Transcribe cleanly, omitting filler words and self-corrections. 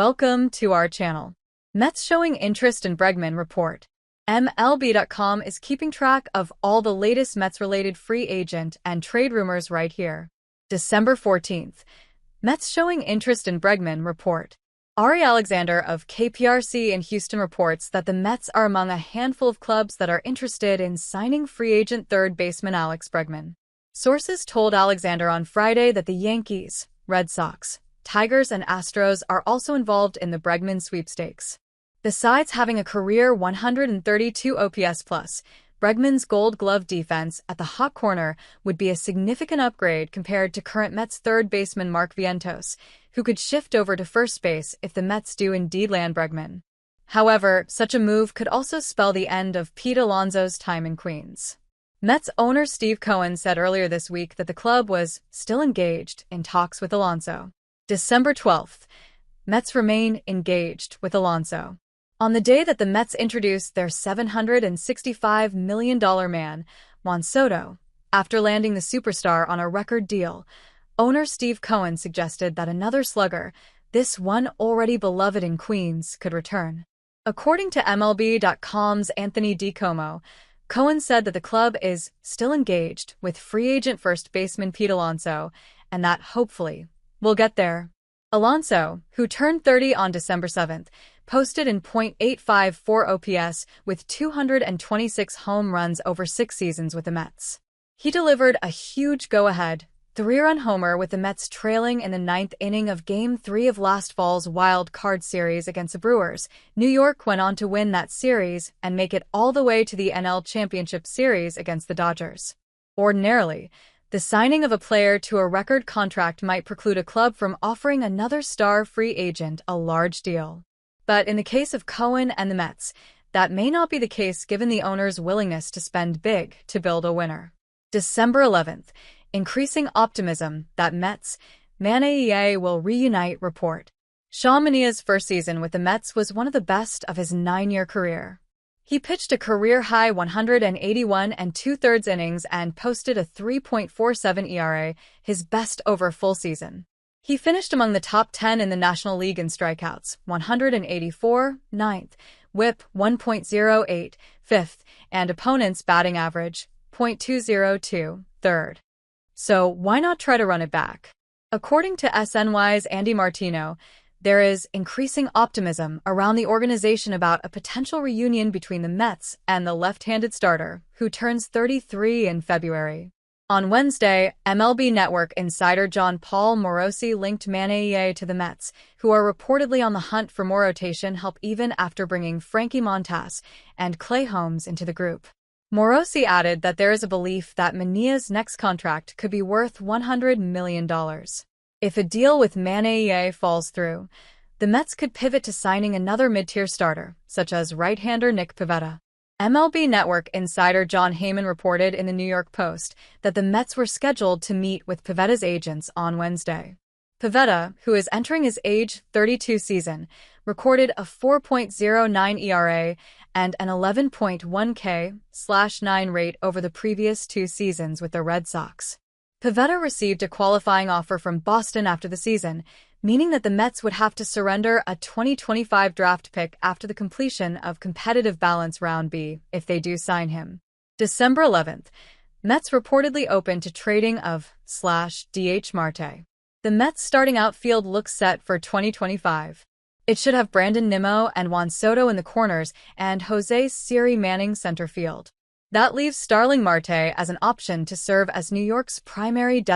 Welcome to our channel. Mets showing interest in Bregman report. MLB.com is keeping track of all the latest Mets-related free agent and trade rumors right here. December 14th. Mets showing interest in Bregman report. Ari Alexander of KPRC in Houston reports that the Mets are among a handful of clubs that are interested in signing free agent third baseman Alex Bregman. Sources told Alexander on Friday that the Yankees, Red Sox, Tigers and Astros are also involved in the Bregman sweepstakes. Besides having a career 132 OPS+, Bregman's Gold Glove defense at the hot corner would be a significant upgrade compared to current Mets third baseman Mark Vientos, who could shift over to first base if the Mets do indeed land Bregman. However, such a move could also spell the end of Pete Alonso's time in Queens. Mets owner Steve Cohen said earlier this week that the club was still engaged in talks with Alonso. December 12th. Mets remain engaged with Alonso. On the day that the Mets introduced their $765 million man, Juan Soto, after landing the superstar on a record deal, owner Steve Cohen suggested that another slugger, this one already beloved in Queens, could return. According to MLB.com's Anthony DiComo, Cohen said that the club is still engaged with free agent first baseman Pete Alonso, and that, hopefully, we'll get there. Alonso, who turned 30 on December 7th, posted in .854 OPS with 226 home runs over 6 seasons with the Mets. He delivered a huge go-ahead, 3-run homer with the Mets trailing in the 9th inning of Game 3 of last fall's wild card series against the Brewers. New York went on to win that series and make it all the way to the NL Championship Series against the Dodgers. Ordinarily, the signing of a player to a record contract might preclude a club from offering another star free agent a large deal. But in the case of Cohen and the Mets, that may not be the case given the owner's willingness to spend big to build a winner. December 11th. Increasing optimism that Mets, Manaea will reunite report. Sean Manaea's first season with the Mets was one of the best of his 9-year career. He pitched a career-high 181 2/3 innings and posted a 3.47 ERA, his best over a full season. He finished among the top 10 in the National League in strikeouts, 184, 9th, WHIP 1.08, 5th, and opponent's batting average, .202, 3rd. So why not try to run it back? According to SNY's Andy Martino, there is increasing optimism around the organization about a potential reunion between the Mets and the left-handed starter, who turns 33 in February. On Wednesday, MLB Network insider John Paul Morosi linked Manaea to the Mets, who are reportedly on the hunt for more rotation help even after bringing Frankie Montas and Clay Holmes into the group. Morosi added that there is a belief that Manaea's next contract could be worth $100 million. If a deal with Manaea falls through, the Mets could pivot to signing another mid-tier starter, such as right-hander Nick Pivetta. MLB Network insider John Heyman reported in the New York Post that the Mets were scheduled to meet with Pivetta's agents on Wednesday. Pivetta, who is entering his age 32 season, recorded a 4.09 ERA and an 11.1 K/9 rate over the previous 2 seasons with the Red Sox. Pivetta received a qualifying offer from Boston after the season, meaning that the Mets would have to surrender a 2025 draft pick after the completion of competitive balance round B if they do sign him. December 11th. Mets reportedly open to trading of /DH Marte. The Mets starting outfield looks set for 2025. It should have Brandon Nimmo and Juan Soto in the corners and Jose Siri Manning center field. That leaves Starling Marte as an option to serve as New York's primary